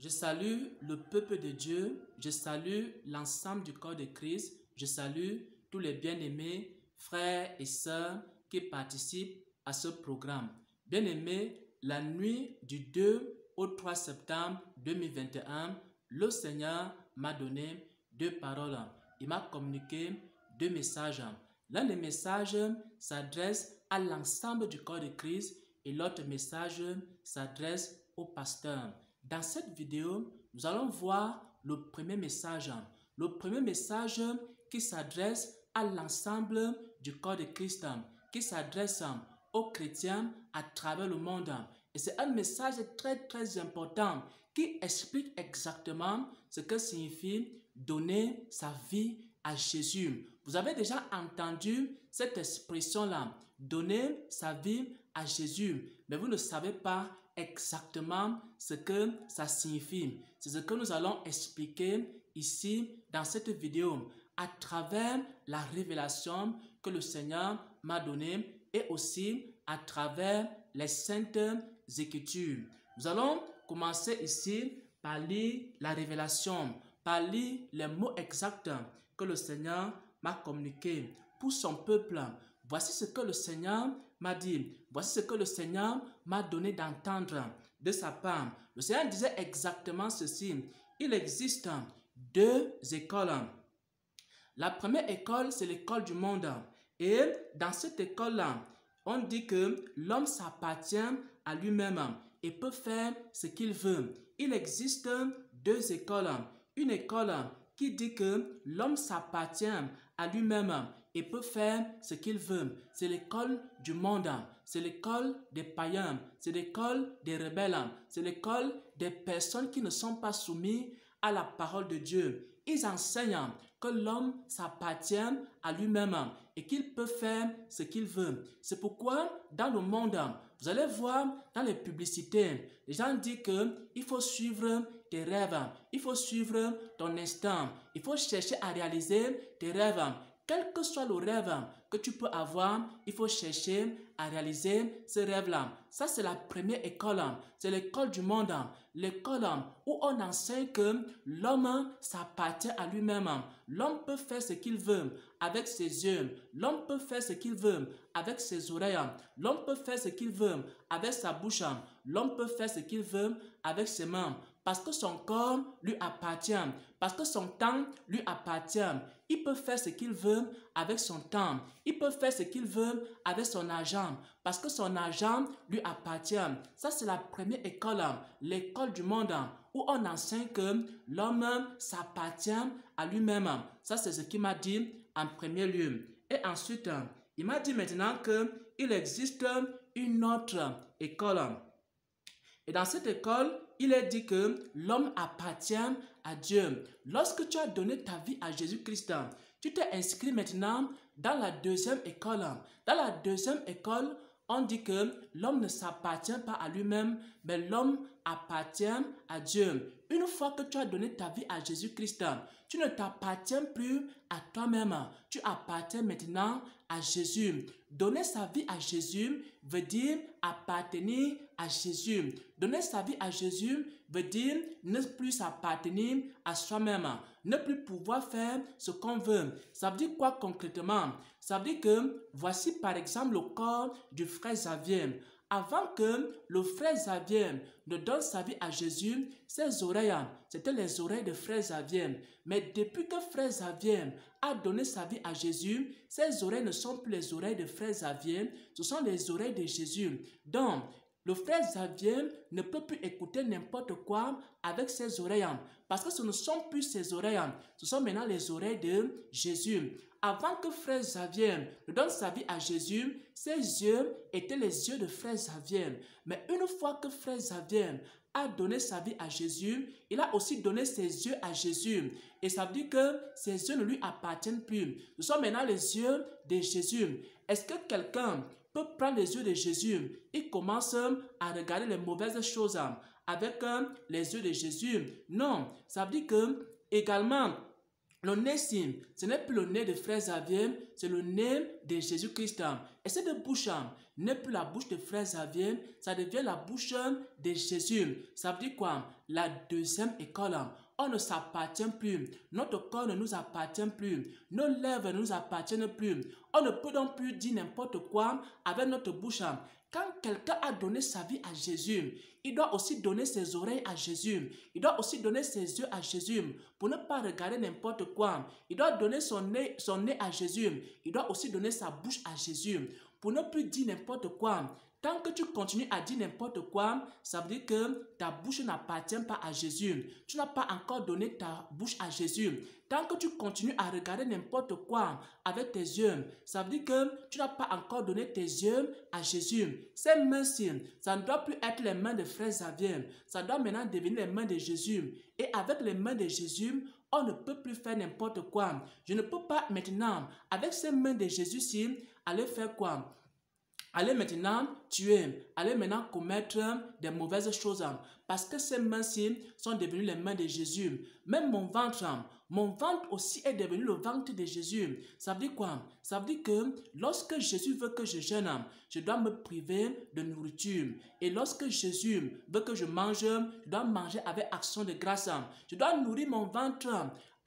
Je salue le peuple de Dieu, je salue l'ensemble du corps de Christ, je salue tous les bien-aimés, frères et sœurs qui participent à ce programme. Bien-aimés, la nuit du 2 au 3 septembre 2021, le Seigneur m'a donné deux paroles. Il m'a communiqué deux messages. L'un des messages s'adresse à l'ensemble du corps de Christ et l'autre message s'adresse au pasteur. Dans cette vidéo, nous allons voir le premier message. Le premier message qui s'adresse à l'ensemble du corps de Christ, qui s'adresse aux chrétiens à travers le monde. Et c'est un message très important qui explique exactement ce que signifie donner sa vie à Jésus. Vous avez déjà entendu cette expression-là, donner sa vie à Jésus, mais vous ne savez pas exactement ce que ça signifie. C'est ce que nous allons expliquer ici dans cette vidéo à travers la révélation que le Seigneur m'a donnée et aussi à travers les saintes écritures. Nous allons commencer ici par lire la révélation, par lire les mots exacts que le Seigneur m'a communiqués pour son peuple. Voici ce que le Seigneur m'a dit. Voici ce que le Seigneur m'a donné d'entendre de sa part. Le Seigneur disait exactement ceci. Il existe deux écoles. La première école, c'est l'école du monde. Et dans cette école-là, on dit que l'homme s'appartient à lui-même et peut faire ce qu'il veut. Il existe deux écoles. Une école qui dit que l'homme s'appartient à lui-même et peut faire ce qu'il veut. C'est l'école du monde, c'est l'école des païens, c'est l'école des rebelles, c'est l'école des personnes qui ne sont pas soumises à la parole de Dieu. Ils enseignent que l'homme s'appartient à lui-même et qu'il peut faire ce qu'il veut. C'est pourquoi dans le monde, vous allez voir dans les publicités, les gens disent qu'il faut suivre tes rêves, il faut suivre ton instinct, il faut chercher à réaliser tes rêves. Quel que soit le rêve que tu peux avoir, il faut chercher à réaliser ce rêve-là. Ça, c'est la première école. C'est l'école du monde. L'école où on enseigne que l'homme s'appartient à lui-même. L'homme peut faire ce qu'il veut avec ses yeux. L'homme peut faire ce qu'il veut avec ses oreilles. L'homme peut faire ce qu'il veut avec sa bouche. L'homme peut faire ce qu'il veut avec ses mains. Parce que son corps lui appartient. Parce que son temps lui appartient. Il peut faire ce qu'il veut avec son temps. Il peut faire ce qu'il veut avec son argent. Parce que son argent lui appartient. Ça, c'est la première école, l'école du monde, où on enseigne que l'homme s'appartient à lui-même. Ça, c'est ce qu'il m'a dit en premier lieu. Et ensuite, il m'a dit maintenant qu'il existe une autre école. Et dans cette école, il est dit que l'homme appartient à Dieu. Lorsque tu as donné ta vie à Jésus-Christ, tu t'es inscrit maintenant dans la deuxième école. Dans la deuxième école, on dit que l'homme ne s'appartient pas à lui-même, mais l'homme appartient à Dieu. Une fois que tu as donné ta vie à Jésus-Christ, tu ne t'appartiens plus à toi-même. Tu appartiens maintenant à Jésus. Donner sa vie à Jésus veut dire appartenir à Jésus. Donner sa vie à Jésus veut dire ne plus s'appartenir à soi-même, ne plus pouvoir faire ce qu'on veut. Ça veut dire quoi concrètement? Ça veut dire que voici par exemple le corps du frère Xavier. Avant que le frère Xavier ne donne sa vie à Jésus, ses oreilles, c'était les oreilles de frère Xavier. Mais depuis que frère Xavier a donné sa vie à Jésus, ses oreilles ne sont plus les oreilles de frère Xavier, ce sont les oreilles de Jésus. Donc, le frère Xavier ne peut plus écouter n'importe quoi avec ses oreilles, parce que ce ne sont plus ses oreilles, ce sont maintenant les oreilles de Jésus. Avant que frère Xavier ne donne sa vie à Jésus, ses yeux étaient les yeux de frère Xavier. Mais une fois que frère Xavier a donné sa vie à Jésus, il a aussi donné ses yeux à Jésus. Et ça veut dire que ses yeux ne lui appartiennent plus. Ce sont maintenant les yeux de Jésus. Est-ce que quelqu'un peut prendre les yeux de Jésus? Il commence à regarder les mauvaises choses avec les yeux de Jésus. Non, ça veut dire que également, Le nez-ci, ce n'est plus le nez de frère Xavier, c'est le nez de Jésus-Christ. Et cette bouche n'est plus la bouche de frère Xavier, ça devient la bouche de Jésus. Ça veut dire quoi? La deuxième école. On ne s'appartient plus. Notre corps ne nous appartient plus. Nos lèvres ne nous appartiennent plus. On ne peut donc plus dire n'importe quoi avec notre bouche. Quand quelqu'un a donné sa vie à Jésus, il doit aussi donner ses oreilles à Jésus. Il doit aussi donner ses yeux à Jésus pour ne pas regarder n'importe quoi. Il doit donner son nez à Jésus. Il doit aussi donner sa bouche à Jésus pour ne plus dire n'importe quoi. Tant que tu continues à dire n'importe quoi, ça veut dire que ta bouche n'appartient pas à Jésus. Tu n'as pas encore donné ta bouche à Jésus. Tant que tu continues à regarder n'importe quoi avec tes yeux, ça veut dire que tu n'as pas encore donné tes yeux à Jésus. Ces mains-ci, ça ne doit plus être les mains de frère Xavier. Ça doit maintenant devenir les mains de Jésus. Et avec les mains de Jésus, on ne peut plus faire n'importe quoi. Je ne peux pas maintenant, avec ces mains de Jésus-ci, aller faire quoi? Allez maintenant tuer, allez maintenant commettre des mauvaises choses parce que ces mains-ci sont devenues les mains de Jésus. Même mon ventre aussi est devenu le ventre de Jésus. Ça veut dire quoi? Ça veut dire que lorsque Jésus veut que je jeûne, je dois me priver de nourriture. Et lorsque Jésus veut que je mange, je dois manger avec action de grâce. Je dois nourrir mon ventre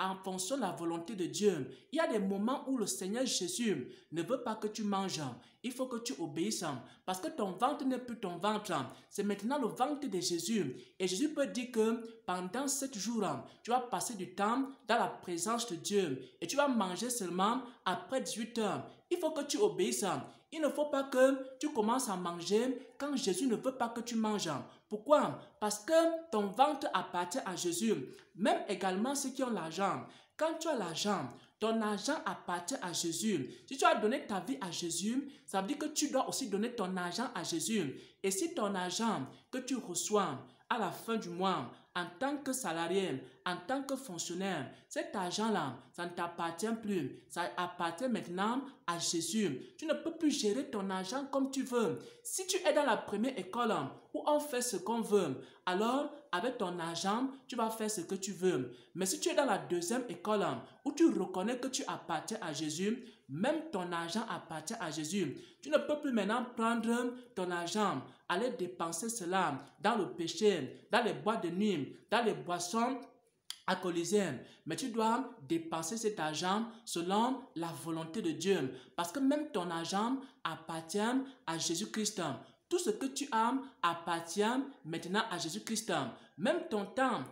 en fonction de la volonté de Dieu. Il y a des moments où le Seigneur Jésus ne veut pas que tu manges. Il faut que tu obéisses parce que ton ventre n'est plus ton ventre. C'est maintenant le ventre de Jésus. Et Jésus peut dire que pendant 7 jours, tu vas passer du temps dans la présence de Dieu et tu vas manger seulement après 18 heures. Il faut que tu obéisses. Il ne faut pas que tu commences à manger quand Jésus ne veut pas que tu manges. Pourquoi? Parce que ton ventre appartient à Jésus. Même également ceux qui ont l'argent. Quand tu as l'argent, ton argent appartient à Jésus. Si tu as donné ta vie à Jésus, ça veut dire que tu dois aussi donner ton argent à Jésus. Et si ton argent que tu reçois à la fin du mois, en tant que salarié, en tant que fonctionnaire, cet argent-là, ça ne t'appartient plus. Ça appartient maintenant à Jésus. Tu ne peux plus gérer ton argent comme tu veux. Si tu es dans la première école où on fait ce qu'on veut, alors avec ton argent, tu vas faire ce que tu veux. Mais si tu es dans la deuxième école où tu reconnais que tu appartiens à Jésus, même ton argent appartient à Jésus. Tu ne peux plus maintenant prendre ton argent, aller dépenser cela dans le péché, dans les boîtes de nuit, dans les boissons alcoolisées. Mais tu dois dépenser cet argent selon la volonté de Dieu. Parce que même ton argent appartient à Jésus-Christ. Tout ce que tu as appartient maintenant à Jésus-Christ. Même ton temps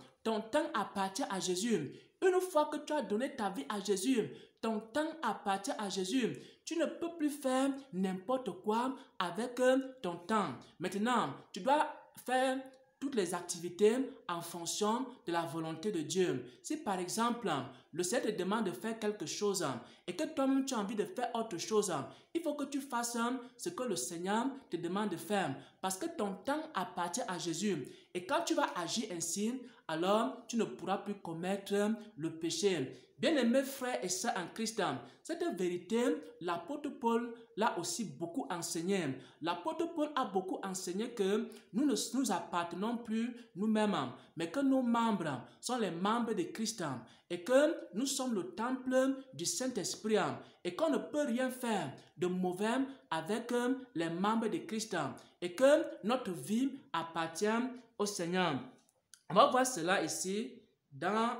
appartient à Jésus. Une fois que tu as donné ta vie à Jésus, ton temps appartient à Jésus. Tu ne peux plus faire n'importe quoi avec ton temps. Maintenant, tu dois faire toutes les activités en fonction de la volonté de Dieu. Si par exemple, le Seigneur te demande de faire quelque chose et que toi-même tu as envie de faire autre chose, il faut que tu fasses ce que le Seigneur te demande de faire parce que ton temps appartient à Jésus. Et quand tu vas agir ainsi, alors tu ne pourras plus commettre le péché. Bien-aimés frères et sœurs en Christ, cette vérité, l'apôtre Paul l'a aussi beaucoup enseigné. L'apôtre Paul a beaucoup enseigné que nous ne nous appartenons plus nous-mêmes, mais que nos membres sont les membres de Christ et que nous sommes le temple du Saint-Esprit et qu'on ne peut rien faire de mauvais avec les membres de Christ et que notre vie appartient au Seigneur. On va voir cela ici dans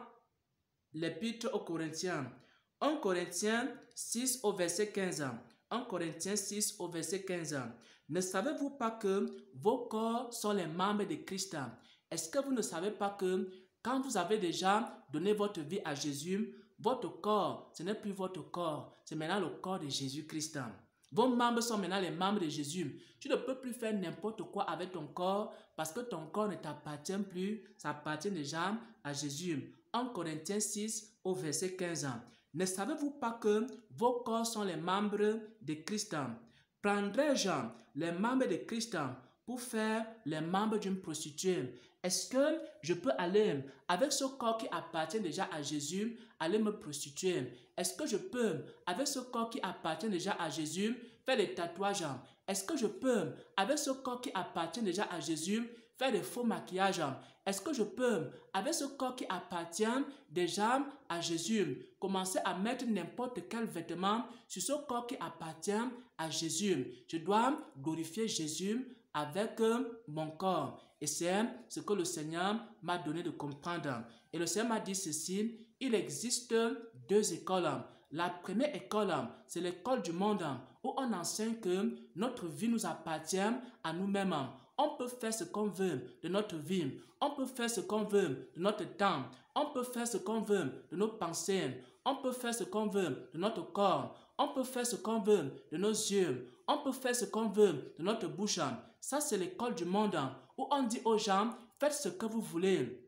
l'épître aux Corinthiens. 1 Corinthiens 6 au verset 15. 1 Corinthiens 6 au verset 15. Ne savez-vous pas que vos corps sont les membres de Christ? Est-ce que vous ne savez pas que quand vous avez déjà donné votre vie à Jésus, votre corps, ce n'est plus votre corps, c'est maintenant le corps de Jésus-Christ. Vos membres sont maintenant les membres de Jésus. Tu ne peux plus faire n'importe quoi avec ton corps parce que ton corps ne t'appartient plus, ça appartient déjà à Jésus. 1 Corinthiens 6 au verset 15. Ne savez-vous pas que vos corps sont les membres de Christ? Prendrais-je les membres de Christ pour faire les membres d'une prostituée? Est-ce que je peux aller avec ce corps qui appartient déjà à Jésus, aller me prostituer? Est-ce que je peux, avec ce corps qui appartient déjà à Jésus, faire des tatouages? Est-ce que je peux, avec ce corps qui appartient déjà à Jésus, faire des faux maquillages? Est-ce que je peux, avec ce corps qui appartient déjà à Jésus, commencer à mettre n'importe quel vêtement sur ce corps qui appartient à Jésus? Je dois glorifier Jésus avec mon corps. Et c'est ce que le Seigneur m'a donné de comprendre. Et le Seigneur m'a dit ceci, il existe deux écoles. La première école, c'est l'école du monde où on enseigne que notre vie nous appartient à nous-mêmes. On peut faire ce qu'on veut de notre vie. On peut faire ce qu'on veut de notre temps. On peut faire ce qu'on veut de nos pensées. On peut faire ce qu'on veut de notre corps. On peut faire ce qu'on veut de nos yeux. On peut faire ce qu'on veut de notre bouche. Ça, c'est l'école du monde où on dit aux gens, faites ce que vous voulez.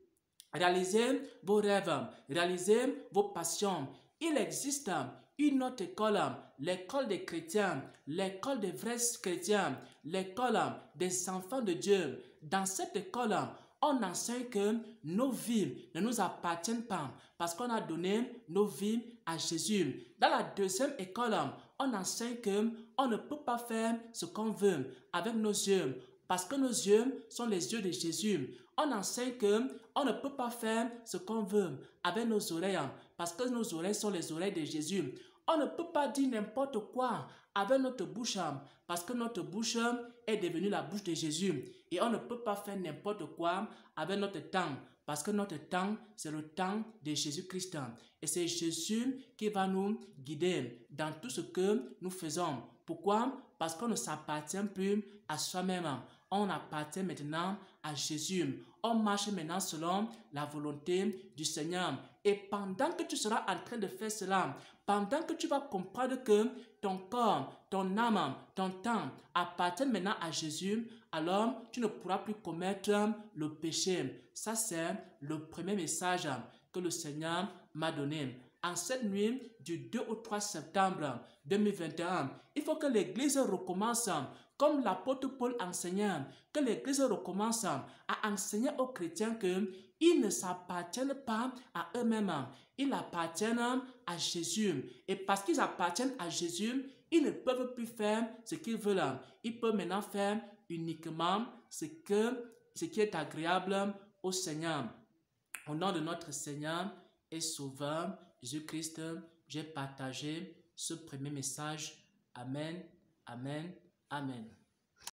Réalisez vos rêves. Réalisez vos passions. Il existe une autre école, l'école des chrétiens, l'école des vrais chrétiens, l'école des enfants de Dieu. Dans cette école, on enseigne que nos vies ne nous appartiennent pas parce qu'on a donné nos vies à Jésus. Dans la deuxième école, on enseigne qu'on ne peut pas faire ce qu'on veut avec nos yeux parce que nos yeux sont les yeux de Jésus. On enseigne qu'on ne peut pas faire ce qu'on veut avec nos oreilles parce que nos oreilles sont les oreilles de Jésus. On ne peut pas dire n'importe quoi avec notre bouche parce que notre bouche est devenue la bouche de Jésus. Et on ne peut pas faire n'importe quoi avec notre temps parce que notre temps, c'est le temps de Jésus-Christ. Et c'est Jésus qui va nous guider dans tout ce que nous faisons. Pourquoi? Parce qu'on ne s'appartient plus à soi-même. On appartient maintenant à Jésus. On marche maintenant selon la volonté du Seigneur. Et pendant que tu seras en train de faire cela, pendant que tu vas comprendre que ton corps, ton âme, ton temps appartiennent maintenant à Jésus, alors tu ne pourras plus commettre le péché. Ça, c'est le premier message que le Seigneur m'a donné. En cette nuit du 2 au 3 septembre 2021, il faut que l'Église recommence, comme l'apôtre Paul enseignait, que l'Église recommence à enseigner aux chrétiens qu'ils ne s'appartiennent pas à eux-mêmes, ils appartiennent à Jésus. Et parce qu'ils appartiennent à Jésus, ils ne peuvent plus faire ce qu'ils veulent. Ils peuvent maintenant faire uniquement ce qui est agréable au Seigneur. Au nom de notre Seigneur et Sauveur Jésus-Christ, j'ai partagé ce premier message. Amen, amen, amen.